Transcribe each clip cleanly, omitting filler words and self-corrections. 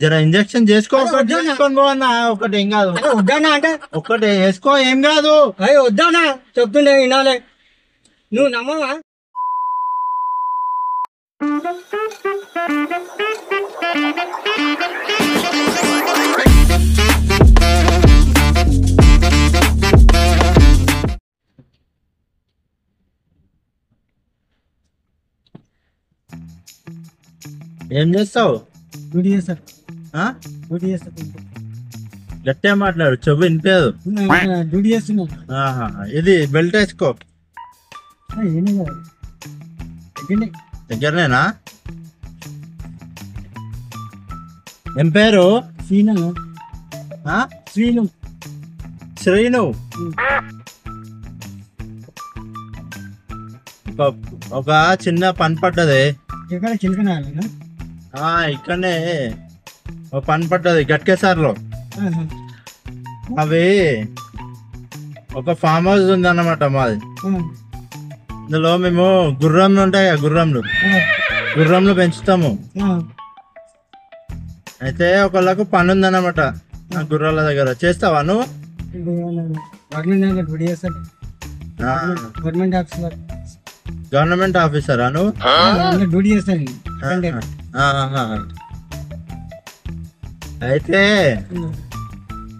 జర ఇంజక్షన్ చేసుకో, చేసుకొని పోవన్నా. ఒకటి ఏం కాదు. వద్దానా అంటే ఒకటి వేసుకో, ఏం కాదు. అయ్యి వద్దానా చెప్తుండే వినాలే. నువ్వు నమ్మవా? ఏం చేస్తావు? డ్యూటీ చేస్తాను. ఆ? డ్యూటీ చేస్తాను. గట్టిగా మాట్లాడు, చెవు వినిపేదు. డ్యూటీ చేస్తున్నా. ఇది బెల్ట్ వేసుకో. ఏమీ కాదు. దగ్గరనేనా? ఏం పేరు? శ్రీను. శ్రీను. శ్రీను. ఒక చిన్న పని పడ్డది. ఇక్కడ చిలకనా? ఇక్కడనే ఒక పని పడ్డది గట్కేసార్లో. అవి ఒక ఫామ్ హౌస్ ఉందన్నమాట మాది. ఇందులో మేము గుర్రంలు ఉంటాయి కదా, గుర్రంలు పెంచుతాము. అయితే ఒకళ్ళకు పని ఉందన్నమాట ఆ గుర్రాల దగ్గర. చేస్తావా నువ్వు? గవర్నమెంట్ ఆఫీసరా నువ్వు? డ్యూటీ చేస్తాను. అయితే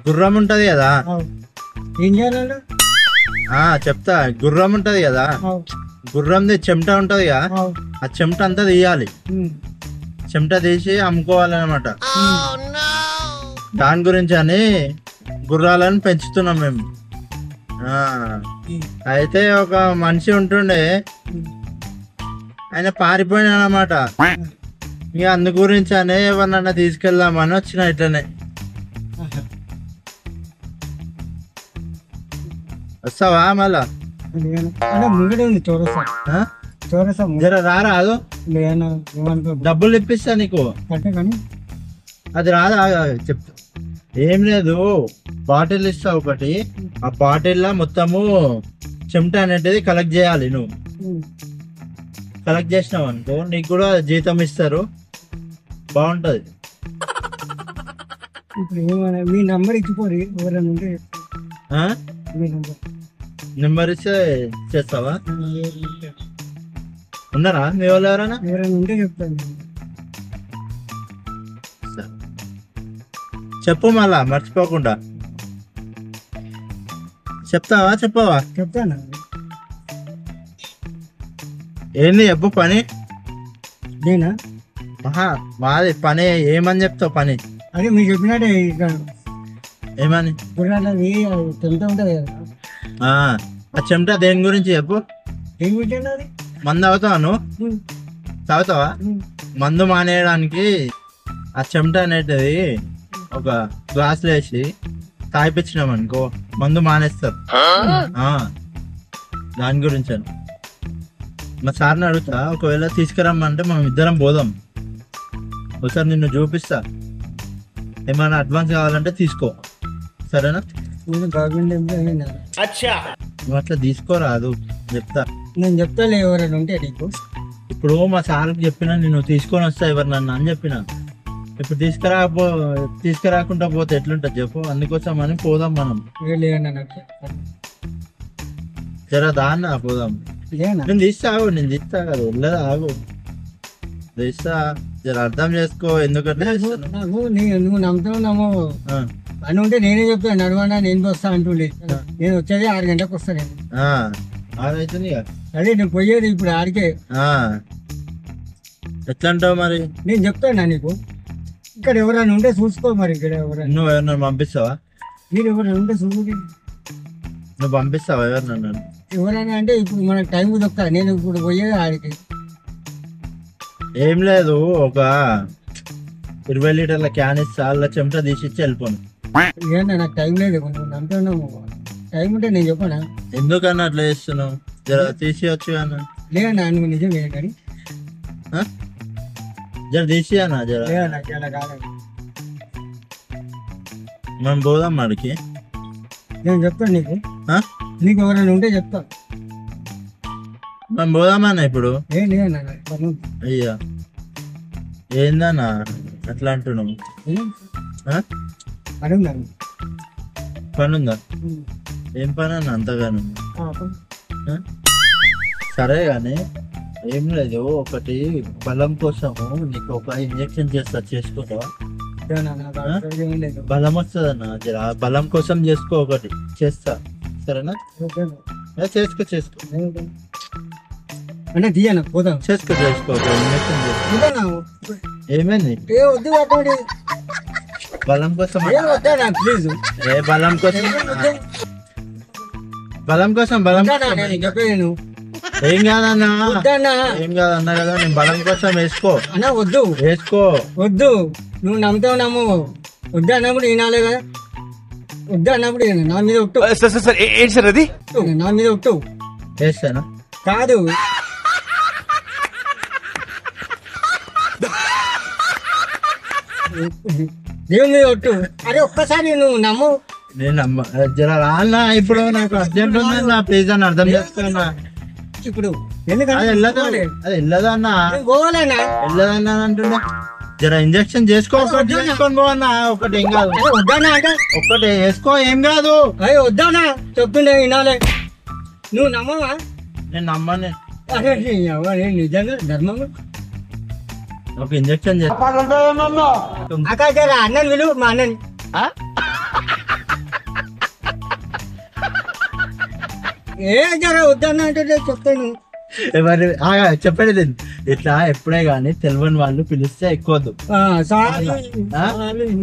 గుర్రం ఉంటది కదా, ఏం చేయాలి? చెప్తా. గుర్రం ఉంటది కదా, గుర్రంది చెమట ఉంటది కదా, ఆ చెమట అంతా తీయాలి. చెమట తీసి అమ్ముకోవాలన్నమాట. దాని గురించి అని గుర్రాలను పెంచుతున్నాం మేము. అయితే ఒక మనిషి ఉంటుండే, ఆయన పారిపోయినా అన్నమాట. ఇక అందు గురించి అనే ఎవరినన్నా తీసుకెళ్దామని వచ్చిన. ఇట్లనే వస్తావా మళ్ళా? జర రారాదు, డబ్బులు ఇప్పిస్తా నీకు. అది రాదా? చెప్తా. ఏం లేదు, బాటిల్ ఇస్తా ఒకటి. ఆ బాటిల్ మొత్తము చెమట అనేది కలెక్ట్ చేయాలి. నువ్వు కలెక్ట్ చేసినావు అనుకో, నీకు కూడా జీతం ఇస్తారు. బాగుంటది. మీ నంబర్ ఇచ్చిపోరు. నెంబర్ ఇస్తే చేస్తావా? ఉన్నారా మీ వాళ్ళు ఎవరైనా? ఉంటే చెప్తాను. చెప్పు మళ్ళా మర్చిపోకుండా. చెప్తావా చెప్పవా? చెప్తాను. ఏంది చెప్పు పని. నేనా? మాది పని. ఏమని చెప్తావు పని? అదే మీరు చెప్పినట్టే. ఏమని? చెమట ఉంటది కదా, ఆ చెమట దేని గురించి చెప్పు. ఏం గురించి? మందు తాగుతావా నువ్వు? తాగుతావా? మందు మానేయడానికి ఆ చెమట అనేది ఒక గ్లాసులో వేసి తాగిపించినాం అనుకో, మందు మానేస్తారు. దాని గురించి మా సార్ని అడుగుతా. ఒకవేళ తీసుకురమ్మంటే మనం ఇద్దరం పోదాం. ఒకసారి నిన్ను చూపిస్తా. ఏమైనా అడ్వాన్స్ కావాలంటే తీసుకో, సరేనా? నువ్వు అట్లా తీసుకోరాదు, చెప్తా. నేను చెప్తాలే ఎవరైనా ఉంటే నీకు. ఇప్పుడు మా సార్కి చెప్పినా నేను తీసుకొని వస్తా ఎవరినన్నా అని చెప్పిన. ఇప్పుడు తీసుకురాకుండా పోతే ఎట్లుంటది చెప్పు. అందుకోసం అని పోదాం మనం. జర దాన్న పోదాం. నేను తీస్తావు, నేను తీస్తా కదా, వెళ్ళదా? ఆగు, తీస్తా. జర అర్థం చేసుకో. ఎందుకంటే నువ్వు నమ్ముతున్నావు అని ఉంటే నేనే చెప్తాను. నడవడా నేను వస్తా అంటుండే. నేను వచ్చేది 6 గంటలకు వస్తా. నేను 6 అవుతుంది. అదే నేను పోయేది ఇప్పుడు ఆడికే. ఎట్లా అంటావు మరి? నేను చెప్తాను నీకు. ఇక్కడ ఎవరైనా ఉంటే చూసుకో. మరి ఇక్కడ ఎవరైనా నువ్వు ఎవరినైనా పంపిస్తావా? మీరు ఎవరైనా ఉంటే చూసుకో. నువ్వు పంపిస్తావా ఎవరినన్నా? ఎవరైనా అంటే ఇప్పుడు మనకు టైం దొరుకుతా. నేను ఇప్పుడు పోయేది ఆడికి. ఏం లేదు, ఒక 20 లీటర్ల క్యాన్ ఇస్తా. అలా చెమట తీసిచ్చి వెళ్ళిపోను. ఏంటన్నా నాకు టైం లేదు. అంటున్నాము టైం ఉంటే నేను చెప్పనా? ఎందుకన్నా అట్లా చేస్తున్నావు? జర తీసేయచ్చు అన్న. లేదన్నా నువ్వు నిజమే కానీ జర తీసేయన్నా. జర మనం పోదాం వాడికి. నేను చెప్తాను నీకు. నీకు ఎవరైనా ఉంటే చెప్తా. మనం పోదామన్నా ఇప్పుడు. ఏ లేదన్నా. అయ్యా ఏందన్నా? అట్లా అంటున్నాము. పని ఉందండి. పని ఉందా? ఏం పని అన్న అంతగాను? సరే కానీ ఏం లేదు, ఒకటి బలం కోసము నీకు ఒక ఇంజెక్షన్ చేస్తా, చేసుకుంటావా? బలం వస్తుందన్న, జర బలం కోసం చేసుకో, ఒకటి చేస్తా సరేనా? చేసుకో చేసుకో అంటే తీయను పోతాం. చేసుకో ఒక ఇంజెక్షన్ చేసుకో. ఏమైంది? బలం కోసం ప్లీజ్. ఏ బలం కోసం? బలం కోసం చెప్పాను ఏం కాదన్నా, ఏం కాదన్నా కదా, నేను బలం కోసం వేసుకో అన్నా. వద్దు వేసుకో. వద్దు, నువ్వు నమ్ముతావు నమ్ము. వద్దు అన్నప్పుడు వినాలి కదా. వద్దు అన్నప్పుడు నా మీద ఒట్టు. ఏంటి సార్ అది? నా మీద ఒట్టు. వేస్తానా? కాదు, దేవుని మీద ఒట్టు. అరే ఒక్కసారి నువ్వు నమ్ము. నేను జర రాన్నా, ఇప్పుడు నాకు అర్జెంట్ ఉందన్నా, ప్లీజ్ అని అర్థం చేసుకున్నా. ఇప్పుడు ఎందుకంటే అది వెళ్ళదన్నా, పోవాలన్నా. వెళ్ళదన్నా అంటున్నా. జర ఇంజక్షన్ చేసుకో, ఒకటి చేసుకొని పోవన్నా. ఒకటి ఏం కాదు, వద్దానా అంటే ఒక్కటి వేసుకో, ఏం కాదు. అయ్యో వద్దానా చెప్తుండే వినాలి. నువ్వు నమ్మవా? నేను నమ్మని. అరే నిజంగా ధర్మం. ఒక ఇంజక్షన్ చేసుకో. అక్కడ అన్నని విలువ, మా అన్నని. ఏ జర వద్దన్నా అంటే చెప్తాను. ఎవరు చెప్పండి, ఇట్లా ఎప్పుడే గానీ తెలియని వాళ్ళు పిలిస్తే ఎక్కువద్దు.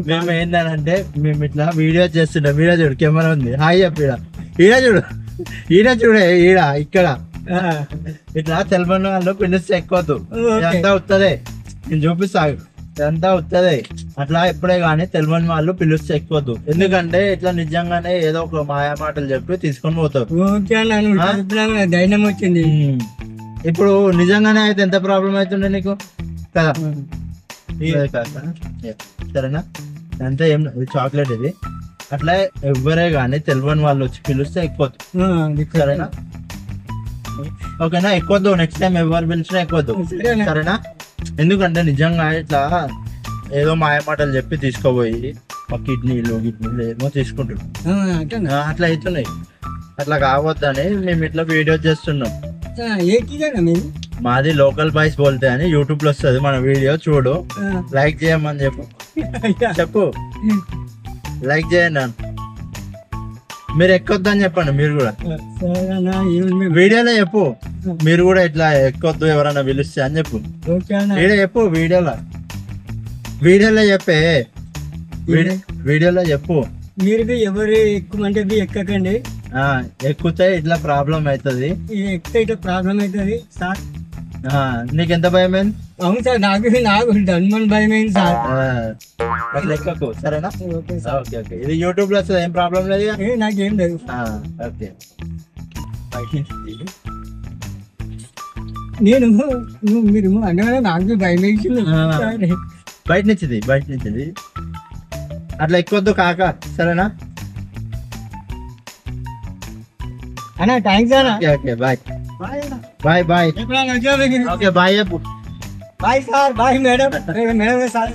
మేము ఏంటంటే, మేము ఇట్లా వీడియో చేస్తుంటాం. వీడియో చూడు, కెమెరా ఉంది, హాయ్ చెప్పి ఈడ చూడు, చూడే ఈడ ఇక్కడ. ఇట్లా తెలియని వాళ్ళు పిలిస్తే ఎక్కువద్దు. ఇదంతా వస్తుంది, నేను చూపిస్తా, ఇదంతా వస్తుంది. అట్లా ఎప్పుడే గానీ తెలియని వాళ్ళు పిలిస్తే ఎక్కువద్దు. ఎందుకంటే ఇట్లా నిజంగానే ఏదో ఒక మాయా మాటలు చెప్పి తీసుకొని పోతారు. ధైర్యం వచ్చింది. ఇప్పుడు నిజంగానే అయితే ఎంత ప్రాబ్లం అవుతుండే నీకు కదా? సరేనా? అంతే, ఏం చాక్లెట్ ఇది. అట్లా ఎవరే గానీ తెలియని వాళ్ళు వచ్చి పిలిస్తే ఎక్కువద్దు. సరేనా? ఓకేనా? ఎక్కువద్దు. నెక్స్ట్ టైం ఎవరు పిలిచినా ఎక్కువద్దు. సరేనా? ఎందుకంటే నిజంగా ఇట్లా ఏదో మాయ మాటలు చెప్పి తీసుకోపోయి మా కిడ్నీలు ఏమో తీసుకుంటున్నాం. అట్లా అవుతున్నాయి. అట్లా కావద్దని మేము ఇట్లా వీడియో చేస్తున్నాం. మాది లోకల్ బాయ్స్ బోల్తే అని యూట్యూబ్ లో వస్తుంది, మన వీడియో చూడు, లైక్ చేయమని చెప్పు. లైక్ చేయండి అన్న. మీరు ఎక్కొద్దని చెప్పండి. మీరు కూడా వీడియోలో చెప్పు, మీరు కూడా ఇట్లా ఎక్కొద్దు ఎవరైనా పిలిస్తే అని చెప్పు. వీడియో చెప్పు, వీడియోలో చెప్పే, వీడియోలో చెప్పు. మీరు ఎవరు ఎక్కుమంటే ఎక్కకండి. ఎక్కితే ఇట్లా ప్రాబ్లం అవుతుంది. ఎక్కితే ఇట్లా ప్రాబ్లం అవుతుంది సార్. నీకు ఎంత భయం అయింది? అవును సార్, నాకు ధన్మన్ భయం అయింది సార్. అట్లా ఎక్కకు, సరేనా? ఓకే ఓకే, ఇది యూట్యూబ్ లో వస్తుంది, ఏం ప్రాబ్లం లేదు. నాకేం లేదు. ఓకే. నేను మీరు అంటే నాకు భయం వేసింది. బయట నుంచిది అట్లా ఎక్కొద్దు కాక, సరేనా? అన్నా థ్యాంక్స్ అన్న. Okay bye bye bye. Okay bye చెప్పు. Bye sir. Bye madam. Madam sir.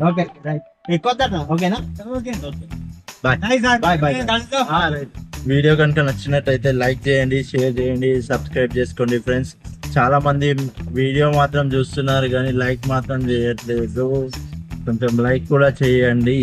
Okay ఎక్కొద్దట. ఓకేనా? Okay bye bye bye. Video కనుక నచ్చినట్టయితే లైక్ చేయండి, షేర్ చేయండి, సబ్స్క్రైబ్ చేసుకోండి ఫ్రెండ్స్. చాలా మంది వీడియో మాత్రం చూస్తున్నారు కానీ లైక్ మాత్రం చేయట్లేదు. కొంచెం లైక్ కూడా చేయండి.